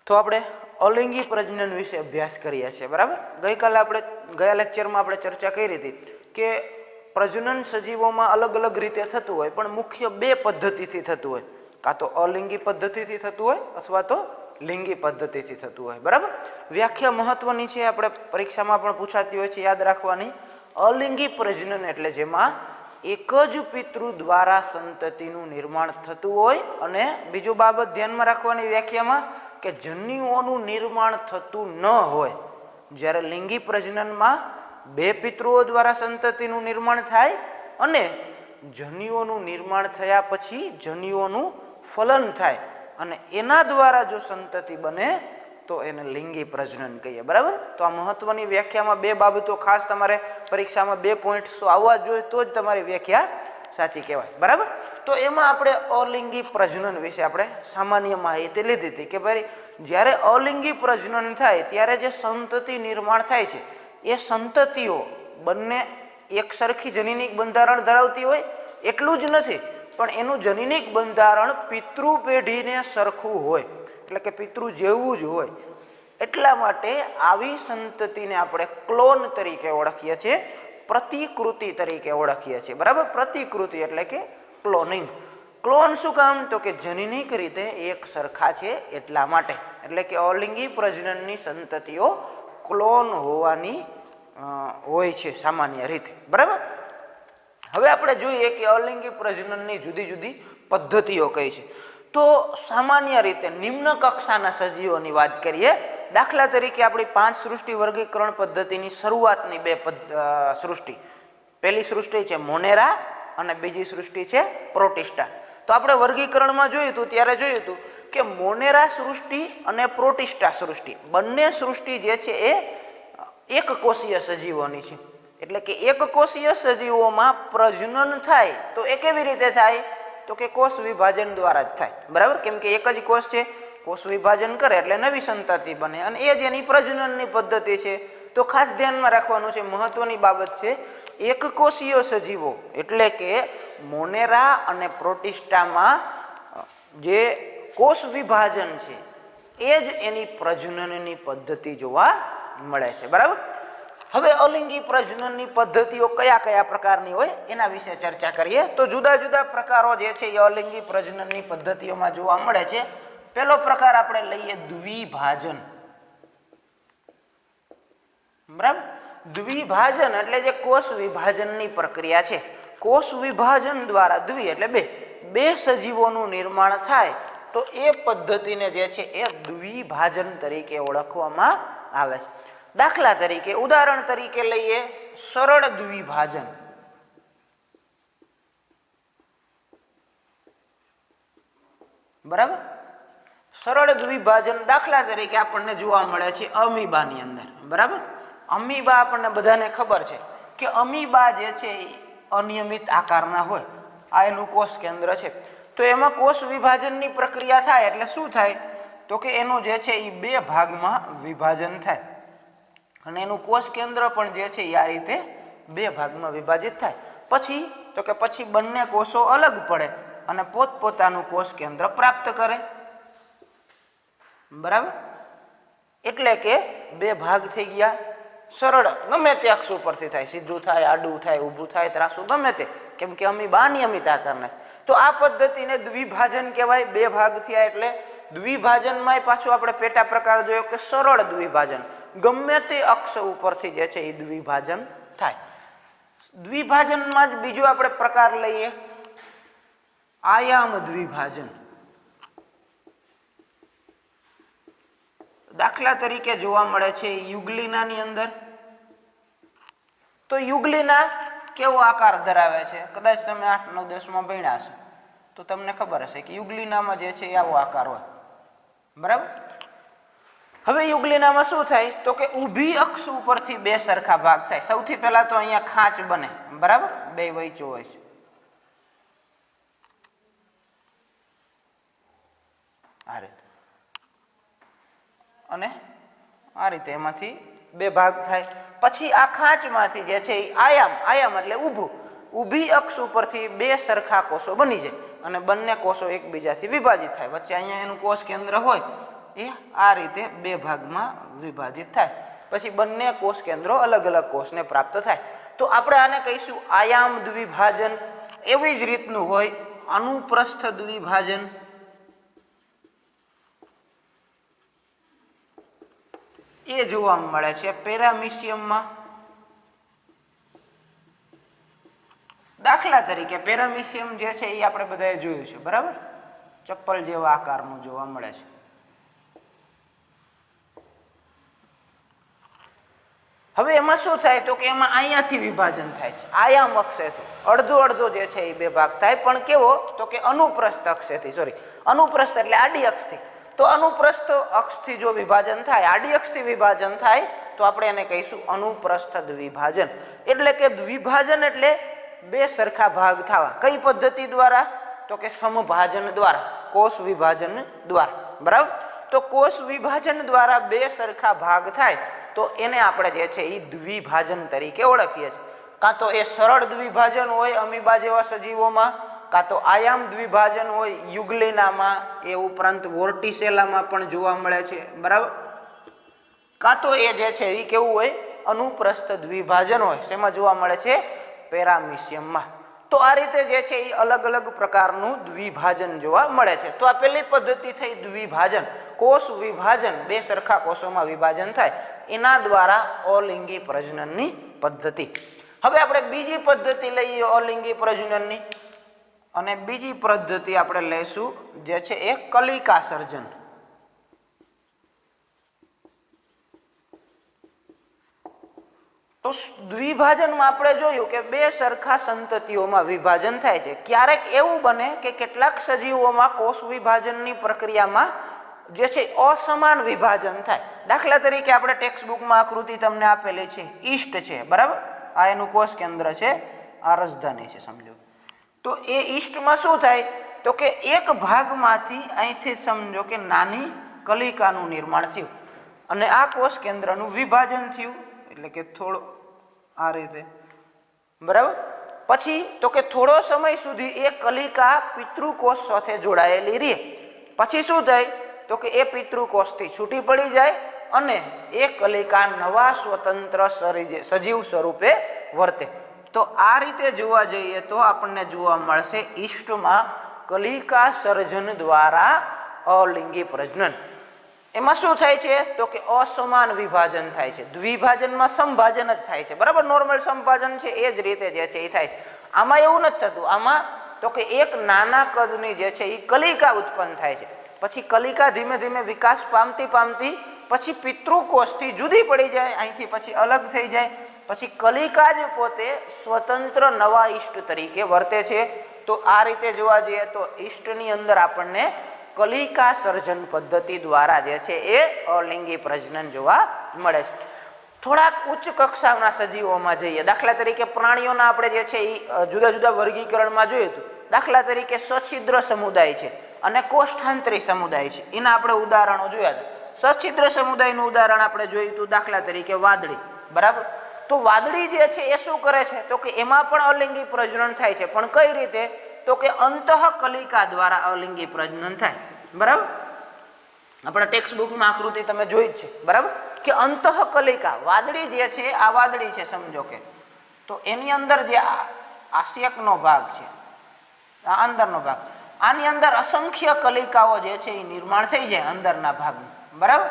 તો આપણે અલિંગી પ્રજનન વિશે અભ્યાસ કરીએ છીએ, બરાબર. ગયા લેક્ચરમાં આપણે ચર્ચા કરી હતી કે પ્રજનન સજીવોમાં અલગ અલગ રીતે થતું હોય, પણ મુખ્ય બે પદ્ધતિથી થતું હોય. કાં તો અલિંગી પદ્ધતિથી થતું હોય અથવા તો લિંગી પદ્ધતિથી થતું હોય, બરાબર. વ્યાખ્યા મહત્વની છે, આપણે પરીક્ષામાં પણ પૂછાતી હોય છે, યાદ રાખવાની. અલિંગી પ્રજનન એટલે જેમાં એક જ પિતૃ દ્વારા સંતતિનું નિર્માણ થતું હોય, અને બીજું બાબત ધ્યાનમાં રાખવાની વ્યાખ્યામાં કે જન્યુઓનું નિર્માણ થતું ન હોય. જ્યારે લિંગી પ્રજનનમાં બે પિતૃઓ દ્વારા સંતતિનું નિર્માણ થાય અને જન્યુઓનું નિર્માણ થયા પછી જન્યુઓનું ફલન થાય અને એના દ્વારા જો સંતતિ બને તો એને લિંગી પ્રજનન કહીએ, બરાબર. તો આ મહત્વની વ્યાખ્યામાં બે બાબતો ખાસ તમારે પરીક્ષામાં 2 પોઈન્ટ્સ તો આવવા જોઈએ, તો જ તમારી વ્યાખ્યા સાચી કહેવાય, બરાબર. તો એમાં આપણે અલિંગી પ્રજનન વિશે આપણે સામાન્ય માહિતી લીધી હતી કે ભાઈ જ્યારે અલિંગી પ્રજનન થાય ત્યારે જે સંતતિ નિર્માણ થાય છે એ સંતતિઓ બંને એક સરખી જનીનિક બંધારણ ધરાવતી હોય એટલું જ નથી, પણ એનું જનીનિક બંધારણ પિતૃ પેઢીને સરખું હોય, એટલે કે પિતૃ જેવું જ હોય. એટલા માટે આવી સંતતિને આપણે ક્લોન તરીકે ઓળખીએ છીએ, પ્રતિકૃતિ તરીકે ઓળખીએ છીએ, બરાબર. પ્રતિકૃતિ એટલે કે ક્લોનિંગ. ક્લોન શું કામ? તો કે જનીનિક રીતે એક સરખા છે એટલા માટે. એટલે કે અલિંગી પ્રજનનની સંતતિઓ ક્લોન હોવાની હોય છે સામાન્ય રીતે, બરાબર. હવે આપણે જોઈએ કે અલિંગી પ્રજનનની જુદી જુદી પદ્ધતિઓ કઈ છે. તો સામાન્ય રીતે નિમ્ન કક્ષાના સજીવોની વાત કરીએ. દાખલા તરીકે આપણી 5 સૃષ્ટિ વર્ગીકરણ પદ્ધતિની શરૂઆતની 2 સૃષ્ટિ. પહેલી સૃષ્ટિ છે મોનેરા અને બીજી સૃષ્ટિ છે પ્રોટિસ્ટા. તો આપણે વર્ગીકરણમાં જોયું હતું ત્યારે જોયું હતું કે મોનેરા સૃષ્ટિ અને પ્રોટિસ્ટા સૃષ્ટિ બંને સૃષ્ટિ જે છે એ એક કોષીય સજીવોની છે. એટલે કે એક કોષીય સજીવોમાં પ્રજનન થાય તો એ કેવી રીતે થાય? તો કે કોષ વિભાજન દ્વારા જ થાય, બરાબર. કેમ કે એક જ કોષ છે, કોષ વિભાજન કરે એટલે નવી સંતતિ બને અને એ જ એની પ્રજનનની પદ્ધતિ છે. તો ખાસ ધ્યાનમાં રાખવાનું છે, મહત્વની બાબત છે, એક કોષીય સજીવો એટલે કે મોનેરા અને પ્રોટિસ્ટામાં જે કોષ વિભાજન છે એ જ એની પ્રજનનની પદ્ધતિ જોવા મળે છે, બરાબર. હવે અલિંગી પ્રજનનની પદ્ધતિઓ કયા કયા પ્રકારની હોય એના વિશે ચર્ચા કરીએ. તો જુદા જુદા પ્રકારો જે છે એ અલિંગી પ્રજનનની પદ્ધતિઓમાં જોવા મળે છે. પહેલો પ્રકાર આપણે લઈએ દ્વિભાજન, બરાબર. દ્વિભાજન એટલે જે કોષ વિભાજનની પ્રક્રિયા છે. કોષ વિભાજન દ્વારા એટલે બે સજીવોનું નિર્માણ થાય તો એ પદ્ધતિને જે છે એ દ્વિભાજન તરીકે ઓળખવામાં આવે છે. દાખલા તરીકે ઉદાહરણ તરીકે લઈએ સરળ દ્વિભાજન. બરાબર. સરળ દ્વિભાજન દાખલા તરીકે આપણને જોવા મળે છે અમીબાની અંદર, બરાબર. અમીબા આપણને બધાને ખબર છે કે અમીબા જે છે એ અનિયમિત આકારના હોય. આ એનું કોષ કેન્દ્ર છે. તો એમાં કોષ વિભાજનની પ્રક્રિયા થાય એટલે શું થાય? તો કે એનું જે છે એ 2 ભાગમાં વિભાજન થાય અને એનું કોષ કેન્દ્ર પણ જે છે એ આ રીતે 2 ભાગમાં વિભાજિત થાય. પછી બંને કોષો અલગ પડે અને પોતપોતાનું કોષ કેન્દ્ર પ્રાપ્ત કરે, બરાબર. એટલે કે 2 ભાગ થઈ ગયા. સરળ ગમે તે અક્ષ ઉપરથી થાય, સીધું થાય, આડું થાય, ઊભું થાય, ત્રાસું, ગમે તે, કેમ કે અમીબા અનિયમિત આકારના છે. તો આ પદ્ધતિને દ્વિભાજન કહેવાય. 2 ભાગ થયા એટલે દ્વિભાજનમાં પાછું આપણે પેટા પ્રકાર જોયો કે સરળ દ્વિભાજન. ગમે તે અક્ષ ઉપરથી જે છે એ દ્વિભાજન થાય. દ્વિભાજનમાં જ બીજો આપણે પ્રકાર લઈએ આયામ દ્વિભાજન. દાખલા તરીકે જોવા મળે છે યુગ્લિનાની અંદર. તો યુગ્લિના કેવો આકાર ધરાવે છે? કદાચ તમે 8, 9, 10 માં ભણ્યા હશો તો તમને ખબર હશે કે યુગ્લિનામાં જે છે આવો આકાર હોય, બરાબર. હવે યુગ્લિનામાં શું થાય? તો કે ઊભી અક્ષ ઉપરથી 2 સરખા ભાગ થાય. સૌથી પહેલા તો અહીંયા ખાંચ બને, બરાબર. 2 વૈચો હોય છે. આ રીતે અને આ રીતે એમાંથી 2 ભાગ થાય. પછી આ ખાંચમાંથી જે છે એ આયામ એટલે ઊભી અક્ષ ઉપરથી 2 સરખા કોષો બની જાય અને બંને કોષો એકબીજાથી વિભાજિત થાય. વચ્ચે અહીંયા એનું કોષ કેન્દ્ર હોય એ આ રીતે બે ભાગમાં વિભાજિત થાય. પછી બંને કોષ કેન્દ્રો અલગ અલગ કોષને પ્રાપ્ત થાય. તો આપણે આને કહીશું આયામ દ્વિભાજન. એવી જ રીતનું હોય અનુપ્રસ્થ દ્વિભાજન. એ જોવા મળે છે પેરામિશિયમમાં. દાખલા તરીકે પેરામિશિયમ જે છે એ આપણે બધાએ જોયું છે, બરાબર? ચપ્પલ જેવા આકારનું જોવા મળે છે. હવે એમાં શું થાય તો કે એમાં અહીંયાથી વિભાજન થાય છે આયામ અક્ષેથી. અડધો અડધો જે છે એ બે ભાગ થાય, પણ કેવો તો કે અનુપ્રસ્થ અક્ષેથી, સોરી અનુપ્રસ્થ એટલે આડી અક્ષથી. તો અનુપ્રસ્થ અક્ષથી જો વિભાજન થાય, આડી અક્ષથી વિભાજન થાય તો આપણે એને કહીશું અનુપ્રસ્થ દ્વિભાજન. એટલે કે દ્વિભાજન એટલે બે સરખા ભાગ થવા. કઈ પદ્ધતિ દ્વારા તો કે સમભાજન દ્વારા, કોષ વિભાજન દ્વારા, બરાબર? તો કોષ વિભાજન દ્વારા બે સરખા ભાગ થાય તો એને આપણે જે છે એ દ્વિભાજન તરીકે ઓળખીએ છીએ. કાં તો એ સરળ દ્વિભાજન હોય અમીબા જેવા સજીવોમાં, કાં તો આયામ દ્વિભાજન હોય યુગ્લિનામાં, એ ઉપરાંત વોર્ટિસેલામાં પણ જોવા મળે છે, બરાબર? કાં તો એ જે છે એ કેવું હોય અનુપ્રસ્થ દ્વિભાજન હોય. શેમાં જોવા મળે છે? પેરામિશિયમમાં. તો આ રીતે જે છે એ અલગ અલગ પ્રકારનું દ્વિભાજન જોવા મળે છે. તો આ પહેલી પદ્ધતિ થઈ દ્વિભાજન, કોષ વિભાજન, બે સરખા કોષોમાં વિભાજન થાય એના દ્વારા અલિંગી પ્રજનનની પદ્ધતિ. હવે આપણે બીજી પદ્ધતિ લઈએ અલિંગી પ્રજનનની, અને બીજી પદ્ધતિ આપણે લઈશું જે છે એ કલિકા સર્જન. તો દ્વિભાજનમાં આપણે જોયું કે બે સરખા સંતતિઓમાં વિભાજન થાય છે. ક્યારેક એવું બને કે કેટલાક સજીવોમાં કોષ વિભાજનની પ્રક્રિયામાં જે છે અસમાન વિભાજન થાય. દાખલા તરીકે આપણે ટેક્સ્ટ બુકમાં આકૃતિ તમને આપેલી છે, ઈસ્ટ છે, બરાબર? આ એનું કોષ કેન્દ્ર છે, આ રાજધાની છે, સમજો. તો એ ઈસ્ટમાં શું થાય તો કે એક ભાગમાંથી અહીંથી સમજો કે નાની કલિકાનું નિર્માણ થયું અને આ કોષ કેન્દ્રનું વિભાજન થયું, એટલે કે થોડો આ રીતે, બરાબર? પછી તો કે થોડો સમય સુધી એ કલિકા પિતૃકોષ સાથે જોડાયેલી રહે. પછી શું થાય તો કે એ પિતૃકોષથી છૂટી પડી જાય અને એ કલિકા નવા સ્વતંત્ર સજીવ સ્વરૂપે વર્તે. તો આ રીતે જોવા જઈએ તો આપણને જોવા મળશે ઈસ્ટમાં કલિકા સર્જન દ્વારા અલિંગી પ્રજનન. એમાં શું થાય છે તો કે અસમાન વિભાજન થાય છે. દ્વિભાજનમાં સમભાજન જ થાય છે, બરાબર? નોર્મલ સમભાજન છે એ જ રીતે જે છે એ થાય છે. આમાં એવું નથી થતું. આમાં તો કે એક નાના કદની જે છે એ કલિકા ઉત્પન્ન થાય છે. પછી કલિકા ધીમે ધીમે વિકાસ પામતી પામતી પછી પિતૃકોષથી જુદી પડી જાય, અહીંથી પછી અલગ થઈ જાય. પછી કલિકા જ પોતે સ્વતંત્ર નવા ઈષ્ટ તરીકે વર્તે છે. તો આ રીતે જોવા જઈએ તો ઈષ્ટની અંદર આપણને કલિકા સર્જન પદ્ધતિ દ્વારા જે છે એ અલિંગી પ્રજનન જોવા મળે છે. થોડાક ઉચ્ચ કક્ષાના સજીવોમાં જઈએ, દાખલા તરીકે પ્રાણીઓના આપણે જે છે એ જુદા જુદા વર્ગીકરણમાં જોઈએ તો દાખલા તરીકે સછિદ્ર સમુદાય છે અને કોષ્ઠાંતરી સમુદાય છે. એના આપણે ઉદાહરણો જોયા છે. સછિદ્ર સમુદાયનું ઉદાહરણ આપણે જોયું હતું, દાખલા તરીકે વાદળી, બરાબર? તો વાદળી જે છે એ શું કરે છે તો કે એમાં પણ અલિંગી પ્રજનન થાય છે. પણ કઈ રીતે તો કે અંતઃકલિકા દ્વારા અલિંગી પ્રજનન થાય, બરાબર? આપણા ટેક્સ્ટ બુકમાં આકૃતિ તમે જોઈ જ છે, બરાબર? કે અંતઃકલિકા વાદળી જે છે, આ વાદળી છે સમજો કે, તો એની અંદર જે આસ્યકનો ભાગ છે, આ અંદરનો ભાગ, આની અંદર અસંખ્ય કલિકાઓ જે છે એ નિર્માણ થઈ જાય અંદરના ભાગમાં, બરાબર?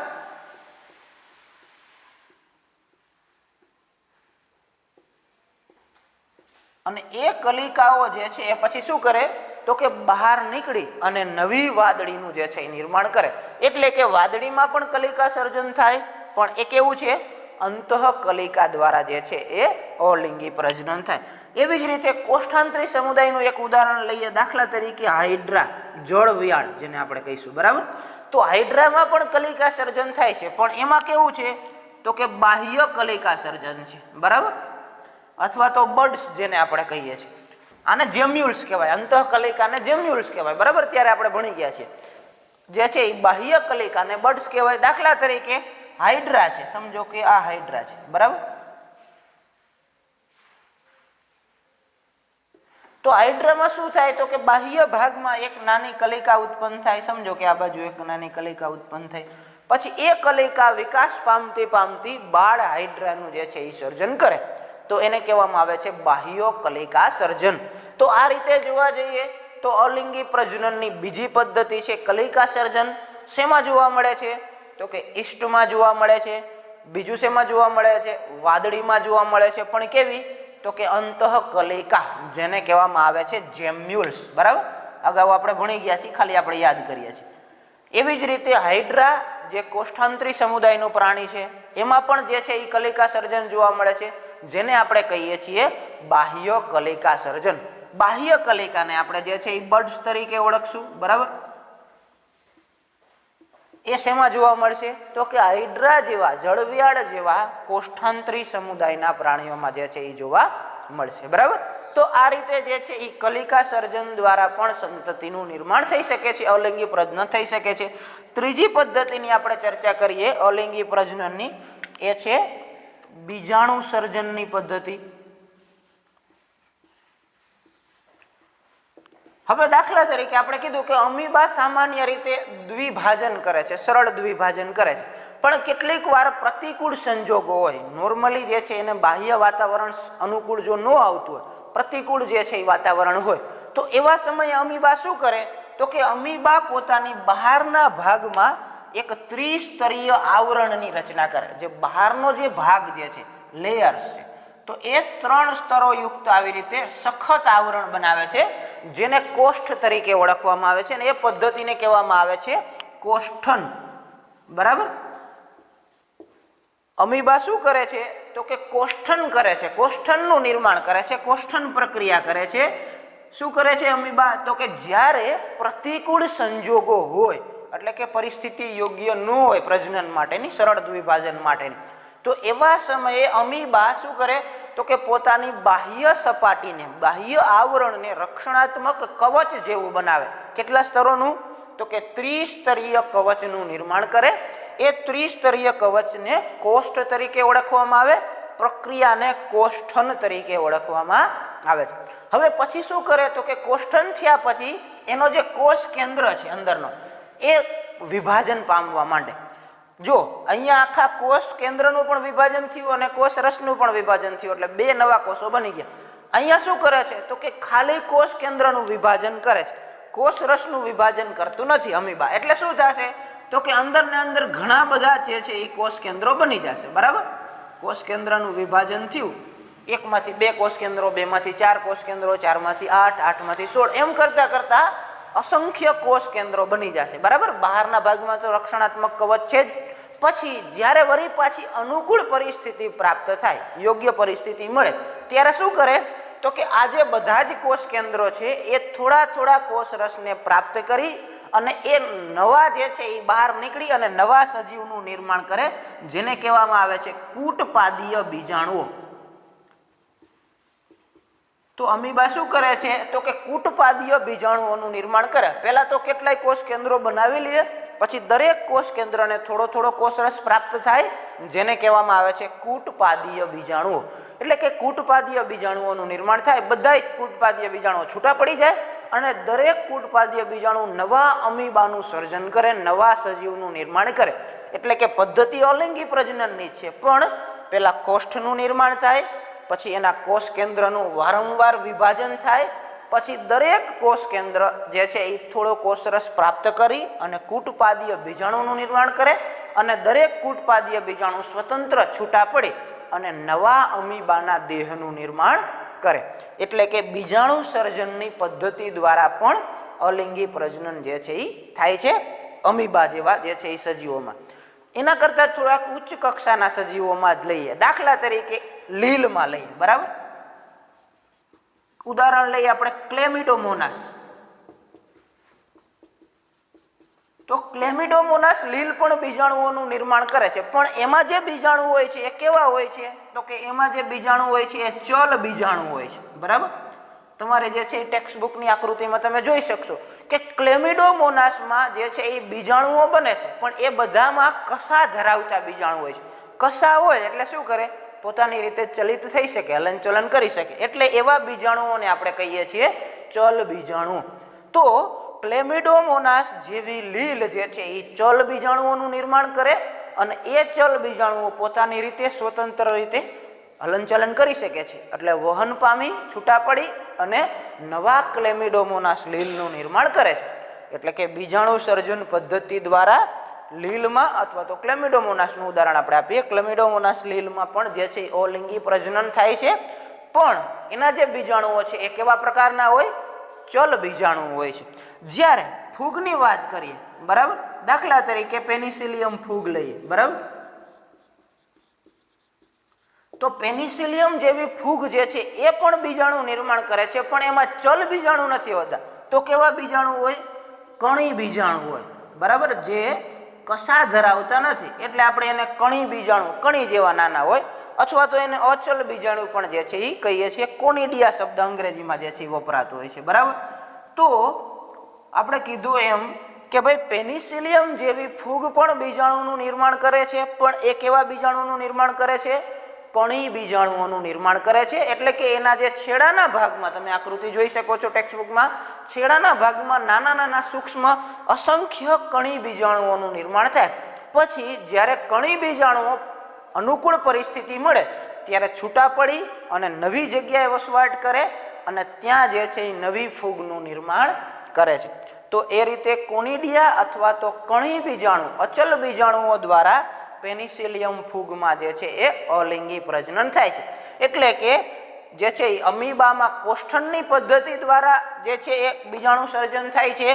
અને એ કલિકાઓ જે છે એ પછી શું કરે તો કે બહાર નીકળી અને નવી વાદળીનું જે છે એ નિર્માણ કરે. એટલે કે વાદળીમાં પણ કલિકા સર્જન થાય, પણ એ કેવું છે અંતઃકલિકા દ્વારા જે છે એ અલિંગી પ્રજનન થાય. એવી જ રીતે કોષ્ઠાંતરી સમુદાયનું એક ઉદાહરણ લઈએ, દાખલા તરીકે હાઇડ્રા, જળ વિયાળ જેને આપણે કહીશું, બરાબર? તો હાઇડ્રામાં પણ કલિકા સર્જન થાય છે, પણ એમાં કેવું છે તો કે બાહ્ય કલિકા સર્જન છે, બરાબર? અથવા તો બર્ડ્સ જેને આપણે કહીએ છીએ, આને જેમ્યુલ્સ કહેવાય, અંતઃકલિકાને જેમ્યુલ્સ કહેવાય, બરાબર? ત્યારે આપણે ભણી ગયા છીએ જે છે એ બાહ્ય કલિકાને બર્ડ્સ કહેવાય. દાખલા તરીકે હાઇડ્રા છે, સમજો કે આ હાઇડ્રા છે, બરાબર? તો હાઇડ્રામાં શું થાય તો કે બાહ્ય ભાગમાં એક નાની કલિકા ઉત્પન્ન થાય. સમજો કે આ બાજુ એક નાની કલિકા ઉત્પન્ન થઈ, પછી એ કલિકા વિકાસ પામતી પામતી બાળ હાઇડ્રાનું જે છે એ સર્જન કરે, તો એને કહેવામાં આવે છે બાહ્ય કલિકા સર્જન. તો આ રીતે જોવા જઈએ તો અલિંગી પ્રજનનની બીજી પદ્ધતિ છે કલિકા સર્જન. શેમાં જોવા મળે છે તો કે ઈસ્ટમાં જોવા મળે છે. બીજું શેમાં જોવા મળે છે? વાદળીમાં જોવા મળે છે, પણ કેવી તો કે અંતઃકલિકા, જેને કહેવામાં આવે છે જેમ્યુલ્સ. બરાબર, અગાઉ આપણે ભણી ગયા છીએ, ખાલી આપણે યાદ કરીએ છીએ. એવી જ રીતે હાઇડ્રા જે કોષ્ઠાંતરી સમુદાયનું પ્રાણી છે એમાં પણ જે છે એ કલિકા સર્જન જોવા મળે છે, જેને આપણે કહીએ છીએ બાહ્ય કલિકા સર્જન. બાહ્ય કલિકાને આપણે જે છે એ બર્ડ્સ તરીકે ઓળખશું. બરાબર, એ શેમાં જોવા મળશે તો કે હાઇડ્રા જેવા જળવિયાળ જેવા કોષ્ઠાંતરી સમુદાયના પ્રાણીઓમાં જે છે એ જોવા મળશે. બરાબર, તો આ રીતે જે છે એ કલિકા સર્જન દ્વારા પણ સંતતિનું નિર્માણ થઈ શકે છે, અલિંગી પ્રજનન થઈ શકે છે. ત્રીજી પદ્ધતિની આપણે ચર્ચા કરીએ અલિંગી પ્રજનનની, એ છે બીજાણુ સર્જનની પદ્ધતિ. હવે દાખલા તરીકે આપણે કીધું કે અમીબા સામાન્ય રીતે દ્વિભાજન કરે છે, સરળ દ્વિભાજન કરે છે, પણ કેટલીક વાર પ્રતિકૂળ સંજોગો હોય. નોર્મલી જે છે એને બાહ્ય વાતાવરણ અનુકૂળ જો ન આવતું હોય, પ્રતિકૂળ જે છે એ વાતાવરણ હોય, તો એવા સમયે અમીબા શું કરે તો કે અમીબા પોતાની બહારના ભાગમાં એક ત્રિસ્તરીય આવરણની રચના કરે. જે બહારનો જે ભાગ જે છે લેયર્સ છે, તો એ 3 સ્તરો યુક્ત આવી રીતે સખત આવરણ બનાવે છે, જેને કોષ્ઠ તરીકે ઓળખવામાં આવે છે, અને એ પદ્ધતિને કહેવામાં આવે છે કોષ્ઠન. બરાબર, અમીબા શું કરે છે તો કે કોષ્ઠન કરે છે, કોષ્ઠનનું નિર્માણ કરે છે, કોષ્ઠન પ્રક્રિયા કરે છે. શું કરે છે અમીબા તો કે જ્યારે પ્રતિકૂળ સંજોગો હોય, એટલે કે પરિસ્થિતિ યોગ્ય ન હોય પ્રજનન માટેની, સરળ દ્વિભાજન માટેની, તો એવા સમયે અમીબા શું કરે તો કે પોતાની બાહ્ય સપાટીને, બાહ્ય આવરણને રક્ષણાત્મક કવચ જેવું બનાવે. કેટલા સ્તરોનું તો કે ત્રિસ્તરીય કવચનું નિર્માણ કરે. એ ત્રિસ્તરીય કવચને કોષ્ઠ તરીકે ઓળખવામાં આવે, પ્રક્રિયાને કોષ્ઠન તરીકે ઓળખવામાં આવે છે. હવે પછી શું કરે તો કે કોષ્ઠન થયા પછી એનો જે કોષ કેન્દ્ર છે અંદરનો, એ વિભાજન પામવા માંડે. જો અહીંયા આખા કોષ કેન્દ્રનું પણ વિભાજન થયું અને કોષ રસનું પણ વિભાજન થયું, એટલે 2 નવા કોષો બની ગયા. અહીંયા શું કરે છે તો કે ખાલી કોષ કેન્દ્રનું વિભાજન કરે છે, કોષ રસનું વિભાજન કરતું નથી અમીબા. એટલે શું થશે તો કે અંદર ને અંદર ઘણા બધા જે છે એ કોષ કેન્દ્રો બની જશે. બરાબર, કોષ કેન્દ્રનું વિભાજન થયું, 1 માંથી 2 કોષ કેન્દ્રો, 2 માંથી 4 કોષ કેન્દ્રો, 4 માંથી 8, 8 માંથી 16, એમ કરતા કરતા અસંખ્ય કોષ કેન્દ્રો બની જશે. બરાબર, બહારના ભાગમાં તો રક્ષણાત્મક કવચ છે જ. પછી જ્યારે વળી પાછી અનુકૂળ પરિસ્થિતિ પ્રાપ્ત થાય, યોગ્ય પરિસ્થિતિ મળે, ત્યારે શું કરે તો કે આ જે બધા જ કોષ કેન્દ્રો છે એ થોડા થોડા કોષ રસને પ્રાપ્ત કરી અને એ નવા જે છે એ બહાર નીકળી અને નવા સજીવનું નિર્માણ કરે, જેને કહેવામાં આવે છે કૂટપાદીય બીજાણુઓ. તો અમીબા શું કરે છે તો કે કૂટપાદીય બીજાણુઓનું નિર્માણ કરે. પહેલા તો કેટલાય કોષ કેન્દ્રો બનાવી લે, પછી દરેક કોષ કેન્દ્રને થોડો થોડો કોષરસ પ્રાપ્ત થાય, જેને કહેવામાં આવે છે કૂટપાદીય બીજાણુઓ. એટલે કે કૂટપાદીય બીજાણુઓનું નિર્માણ થાય, બધા કૂટપાદીય બીજાણુઓ છૂટા પડી જાય અને દરેક કૂટપાદીય બીજાણુ નવા અમીબાનું સર્જન કરે, નવા સજીવનું નિર્માણ કરે. એટલે કે પદ્ધતિ અલિંગી પ્રજનનની છે, પણ પહેલા કોષ્ઠનું નિર્માણ થાય, પછી એના કોષ કેન્દ્રનું વારંવાર વિભાજન થાય, પછી દરેક કોષ કેન્દ્ર જે છે એ થોડો કોષરસ પ્રાપ્ત કરી અને કૂટપાદીય બીજાણુનું નિર્માણ કરે, અને દરેક કૂટપાદીય બીજાણુ સ્વતંત્ર છૂટા પડી અને નવા અમીબાના દેહનું નિર્માણ કરે. એટલે કે બીજાણુ સર્જનની પદ્ધતિ દ્વારા પણ અલિંગી પ્રજનન જે છે એ થાય છે અમીબા જેવા જે છે એ સજીવોમાં. એના કરતા થોડાક ઉચ્ચ કક્ષાના સજીવોમાં જ લઈએ. દાખલા તરીકે લીલમાં લઈએ. બરાબર, ઉદાહરણ લઈએ આપણે ક્લેમિડોમોનાસ. તો ક્લેમિડોમોનાસ લીલ પણ બીજાણુઓનું નિર્માણ કરે છે, પણ એમાં જે બીજાણુ હોય છે એ કેવા હોય છે તો કે એમાં જે બીજાણુ હોય છે એ ચલ બીજાણુ હોય છે. બરાબર, તમારે જે છે એ ટેક્સ્ટ બુકની આકૃતિમાં તમે જોઈ શકશો કે ક્લેમિડોમોનાસમાં જે છે એ બીજાણુઓ બને છે, પણ એ બધામાં કસા ધરાવતા બીજાણુ હોય છે. કસા હોય એટલે શું કરે પોતાની રીતે ચલિત થઈ શકે, હલનચલન કરી શકે, એટલે એવા બીજાણુઓને આપણે કહીએ છીએ ચલ બીજાણુ. તો ક્લેમિડોમોનાસ જેવી લીલ જે છે એ ચલ બીજાણુઓનું નિર્માણ કરે અને એ ચલ બીજાણુઓ પોતાની રીતે સ્વતંત્ર રીતે હલનચલન કરી શકે છે, એટલે વહન પામી છૂટા પડી અને નવા ક્લેમિડોમોનાસ લીલનું નિર્માણ કરે છે. એટલે કે બીજાણુ સર્જન પદ્ધતિ દ્વારા લીલમાં અથવા તો ક્લેમિડોમોનાસનું ઉદાહરણ આપણે આપીએ. ક્લેમિડોમોનાસ લીલમાં પણ જે છે અલિંગી પ્રજનન થાય છે, પણ એના જે બીજાણુઓ છે એ કેવા પ્રકારના હોય? ચલ બીજાણુ હોય છે. જ્યારે ફૂગની વાત કરીએ, બરાબર, દાખલા તરીકે પેનિસિલિયમ ફૂગ લઈએ, બરાબર, તો પેનિસિલિયમ જેવી ફૂગ જે છે એ પણ બીજાણુ નિર્માણ કરે છે, પણ એમાં ચલ બીજાણુ નથી હોતા. તો કેવા બીજાણુ હોય? કણી બીજાણુ હોય, બરાબર, જે કસા ધરાવતા નથી, એટલે આપણે એને કણી બીજાણુ, કણી જેવા નાના હોય, અથવા તો એને અચલ બીજાણુ પણ જે છે એ કહીએ છીએ. કોનિડિયા શબ્દ અંગ્રેજીમાં જે છે એ વપરાતો હોય છે, બરાબર. તો આપણે કીધું એમ કે ભાઈ પેનિસિલિયમ જેવી ફૂગ પણ બીજાણુનું નિર્માણ કરે છે, પણ એ કેવા બીજાણુનું નિર્માણ કરે છે? કણી બીજાણુઓનું નિર્માણ કરે છે. એટલે કે એના જે છેડાના ભાગમાં, તમે આકૃતિ જોઈ શકો છો ટેક્સ્ટબુકમાં, છેડાના ભાગમાં નાના નાના સૂક્ષ્મ અસંખ્ય કણી બીજાણુઓનું નિર્માણ થાય. પછી જ્યારે કણી બીજાણુઓ અનુકૂળ પરિસ્થિતિ મળે ત્યારે છૂટા પડી અને નવી જગ્યાએ વસવાટ કરે અને ત્યાં જે છે એ નવી ફૂગનું નિર્માણ કરે છે. તો એ રીતે કોનિડિયા અથવા તો કણી બીજાણુ, અચલ બીજાણુઓ દ્વારા પેનિસિલિયમ ફૂગમાં જે છે એ અલિંગી પ્રજનન થાય છે. એટલે કે જે છે એ અમીબામાં કોષ્ઠણની પદ્ધતિ દ્વારા જે છે એ બીજાણુ સર્જન થાય છે.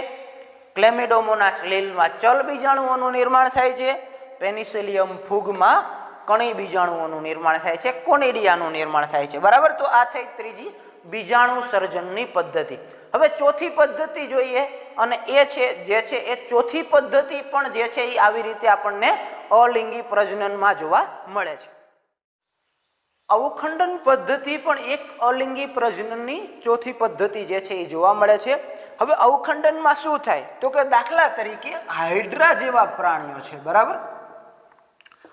ક્લેમિડોમોનાસ લીલમાં ચલ બીજાણુઓનું નિર્માણ થાય છે. પેનિસિલિયમ ફૂગમાં કણી બીજાણુઓનું નિર્માણ થાય છે, કોનિડિયાનું નિર્માણ થાય છે, બરાબર. તો આ થઈ ત્રીજી બીજાણુ સર્જનની પદ્ધતિ. હવે ચોથી પદ્ધતિ જોઈએ, અને એ છે જે છે એ ચોથી પદ્ધતિ પણ જે છે એ આવી રીતે આપણને અલિંગી પ્રજનનમાં જોવા મળે છે. અવખંડન પદ્ધતિ પણ એક અલિંગી પ્રજનનની ચોથી પદ્ધતિ જે છે એ જોવા મળે છે. હવે અવખંડનમાં શું થાય? તો કે દાખલા તરીકે હાઇડ્રા જેવા પ્રાણીઓ છે, બરાબર,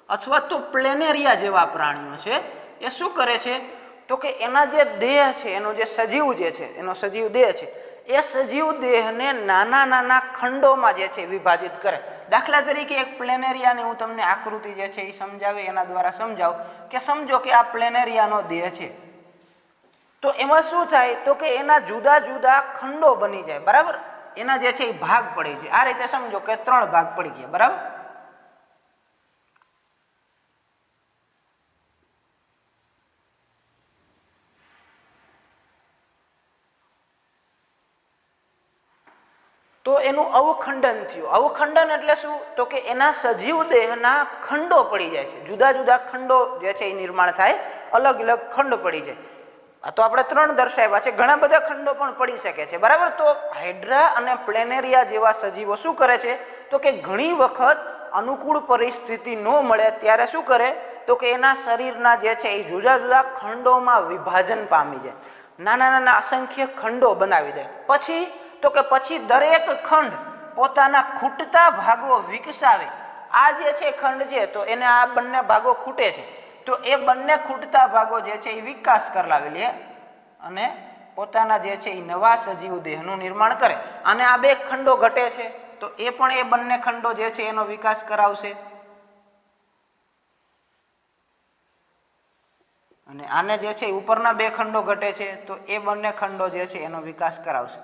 અથવા તો પ્લેનેરિયા જેવા પ્રાણીઓ છે, એ શું કરે છે? તો કે એના જે દેહ છે, એનો જે સજીવ જે છે, એનો સજીવ દેહ છે, એ સજીવ દેહને નાના નાના ખંડોમાં જે છે વિભાજિત કરે. દાખલા તરીકે એક પ્લેનેરિયાની હું તમને આકૃતિ જે છે એ સમજાવી, એના દ્વારા સમજાવું કે સમજો કે આ પ્લેનેરિયાનો દેહ છે, તો એમાં શું થાય? તો કે એના જુદા જુદા ખંડો બની જાય, બરાબર, એના જે છે એ ભાગ પડી છે. આ રીતે સમજો કે 3 ભાગ પડી ગયા, બરાબર. તો એનું અવખંડન થયું. અવખંડન એટલે શું? તો કે એના સજીવ દેહના ખંડો પડી જાય છે, જુદા જુદા ખંડો જે છે એ નિર્માણ થાય, અલગ અલગ ખંડ પડી જાય. આ તો આપણે 3 દર્શાવ્યા છે, ઘણા બધા ખંડો પણ પડી શકે છે, બરાબર. તો હાઇડ્રા અને પ્લેનેરિયા જેવા સજીવો શું કરે છે? તો કે ઘણી વખત અનુકૂળ પરિસ્થિતિ ન મળે ત્યારે શું કરે? તો કે એના શરીરના જે છે એ જુદા જુદા ખંડોમાં વિભાજન પામી જાય, નાના નાના અસંખ્ય ખંડો બનાવી દે. પછી તો કે પછી દરેક ખંડ પોતાના ખૂટતા ભાગો વિકસાવે. આ જે છે ખંડ છે, તો એને આ બંને ભાગો ખૂટે છે, તો એ બંને ખૂટતા ભાગો જે છે એ વિકાસ કરાવી લે અને પોતાના જે છે એ નવા સજીવ દેહનું નિર્માણ કરે. અને આ 2 ખંડો ઘટે છે, તો એ પણ એ બંને ખંડો જે છે એનો વિકાસ કરાવશે. અને આને જે છે ઉપરના 2 ખંડો ઘટે છે, તો એ બંને ખંડો જે છે એનો વિકાસ કરાવશે.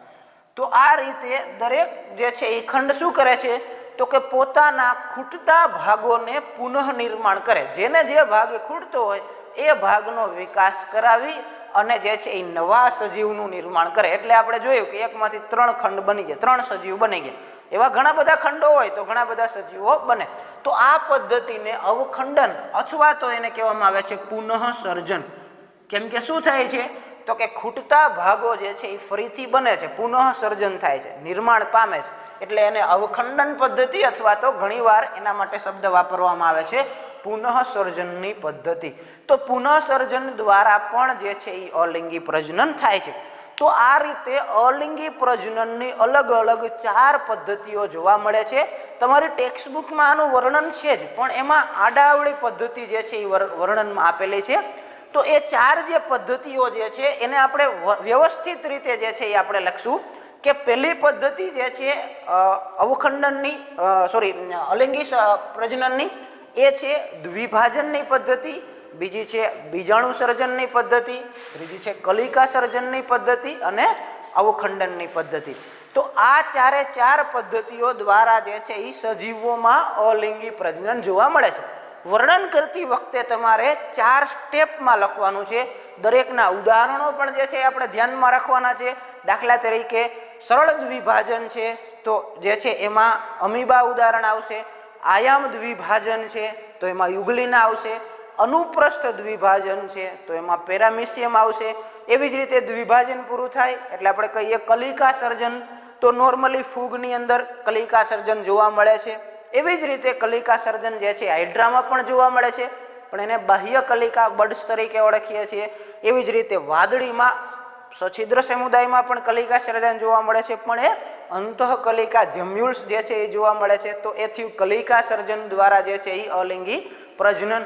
તો આ રીતે દરેક જે છે એ ખંડ શું કરે છે? તો કે પોતાના ખૂટતા ભાગોને પુનઃ નિર્માણ કરે. જેને જે ભાગ ખૂટતો હોય એ ભાગનો વિકાસ કરાવી અને જે છે એ નવા સજીવનું નિર્માણ કરે. એટલે આપણે જોયું કે એકમાંથી 3 ખંડ બની ગયા, 3 સજીવ બની ગયા. એવા ઘણા બધા ખંડો હોય તો ઘણા બધા સજીવો બને. તો આ પદ્ધતિને અવખંડન અથવા તો એને કહેવામાં આવે છે પુનઃ સર્જન. કેમ કે શું થાય છે? તો કે ખૂટતા ભાગો જે છે એ ફરીથી બને છે, પુનઃ સર્જન થાય છે, નિર્માણ પામે છે. એટલે એને અવખંડન પદ્ધતિ અથવા તો ઘણીવાર એના માટે શબ્દ વાપરવામાં આવે છે પુનઃ સર્જનની પદ્ધતિ. તો પુનઃ સર્જન દ્વારા પણ જે છે એ અલિંગી પ્રજનન થાય છે. તો આ રીતે અલિંગી પ્રજનનની અલગ અલગ 4 પદ્ધતિઓ જોવા મળે છે. તમારી ટેક્સ્ટબુકમાં આનું વર્ણન છે જ, પણ એમાં આડાઅવળી પદ્ધતિ જે છે એ વર્ણનમાં આપેલી છે. તો એ 4 જે પદ્ધતિઓ જે છે એને આપણે વ્યવસ્થિત રીતે જે છે એ આપણે લખશું કે પહેલી પદ્ધતિ જે છે અવખંડનની અલિંગી પ્રજનનની એ છે દ્વિભાજનની પદ્ધતિ, બીજી છે બીજાણુ સર્જનની પદ્ધતિ, ત્રીજી છે કલિકા સર્જનની પદ્ધતિ અને અવખંડનની પદ્ધતિ. તો આ 4 પદ્ધતિઓ દ્વારા જે છે એ સજીવોમાં અલિંગી પ્રજનન જોવા મળે છે. વર્ણન કરતી વખતે તમારે 4 સ્ટેપમાં લખવાનું છે. દરેકના ઉદાહરણો પણ જે છે આપણે ધ્યાનમાં રાખવાના છે. દાખલા તરીકે સરળ દ્વિભાજન છે તો જે છે એમાં અમીબા ઉદાહરણ આવશે. આયામ દ્વિભાજન છે તો એમાં યુગલિના આવશે. અનુપ્રસ્થ દ્વિભાજન છે તો એમાં પેરામિશિયમ આવશે. એવી જ રીતે દ્વિભાજન પૂરું થાય એટલે આપણે કહીએ કલિકા સર્જન, તો નોર્મલી ફૂગની અંદર કલિકા સર્જન જોવા મળે છે. એવી જ રીતે કલિકા સર્જન જે છે હાઇડ્રામાં પણ જોવા મળે છે, પણ એને બાહ્ય કલિકા બડ્સ તરીકે ઓળખીએ છીએ. એવી જ રીતે વાદળીમાં સછિદ્ર સમુદાયમાં પણ કલિકા સર્જન જોવા મળે છે, પણ એ અંતઃકલિકા જેમ્યુલ્સ જે છે એ જોવા મળે છે. તો એથી કલિકા સર્જન દ્વારા જે છે એ અલિંગી પ્રજનન.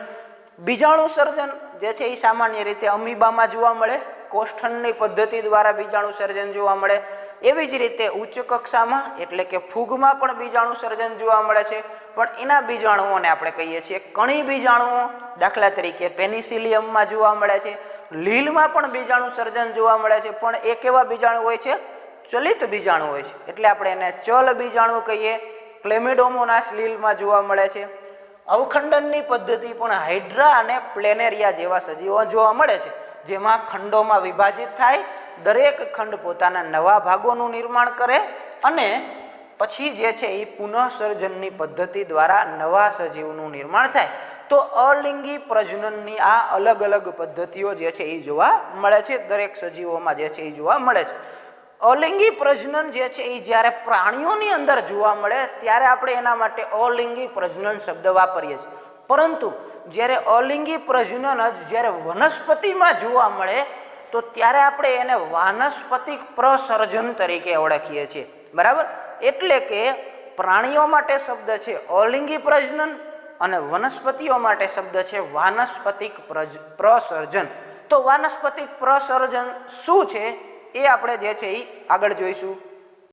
બીજાણુ સર્જન જે છે એ સામાન્ય રીતે અમીબામાં જોવા મળે, કોષ્ઠણની પદ્ધતિ દ્વારા બીજાણુ સર્જન જોવા મળે. એવી જ રીતે ઉચ્ચ કક્ષામાં એટલે કે ફૂગમાં પણ બીજાણુ સર્જન જોવા મળે છે, પણ એના બીજાણુઓને આપણે કહીએ છીએ કણી બીજાણુઓ. દાખલા તરીકે પેનિસિલિયમમાં જોવા મળે છે. લીલમાં પણ બીજાણુ સર્જન જોવા મળે છે, પણ એ કેવા બીજાણુ હોય છે? ચલિત બીજાણુ હોય છે, એટલે આપણે એને ચલ બીજાણુ કહીએ. ક્લેમિડોમોનાસ લીલમાં જોવા મળે છે. અવખંડનની પદ્ધતિ પણ હાઇડ્રા અને પ્લેનેરિયા જેવા સજીવો જોવા મળે છે, જેમાં ખંડોમાં વિભાજિત થાય, દરેક ખંડ પોતાના નવા ભાગોનું નિર્માણ કરે અને પછી જે છે એ પુનઃસર્જનની પદ્ધતિ દ્વારા નવા સજીવનું નિર્માણ થાય. તો અલિંગી પ્રજનનની આ અલગ અલગ પદ્ધતિઓ જે છે એ જોવા મળે છે, દરેક સજીવોમાં જે છે એ જોવા મળે છે. અલિંગી પ્રજનન જે છે એ જ્યારે પ્રાણીઓની અંદર જોવા મળે ત્યારે આપણે એના માટે અલિંગી પ્રજનન શબ્દ વાપરીએ છીએ, પરંતુ જ્યારે અલિંગી પ્રજનન જ જ્યારે વનસ્પતિમાં જોવા મળે તો ત્યારે આપણે એને વાનસ્પતિક પ્રસર્જન તરીકે ઓળખીએ છીએ. બરાબર? એટલે કે પ્રાણીઓ માટે શબ્દ છે અલિંગી પ્રજનન અને વનસ્પતિઓ માટે શબ્દ છે વાનસ્પતિક પ્રસર્જન. તો વાનસ્પતિક પ્રસર્જન શું છે એ આપણે જે છે એ આગળ જોઈશું.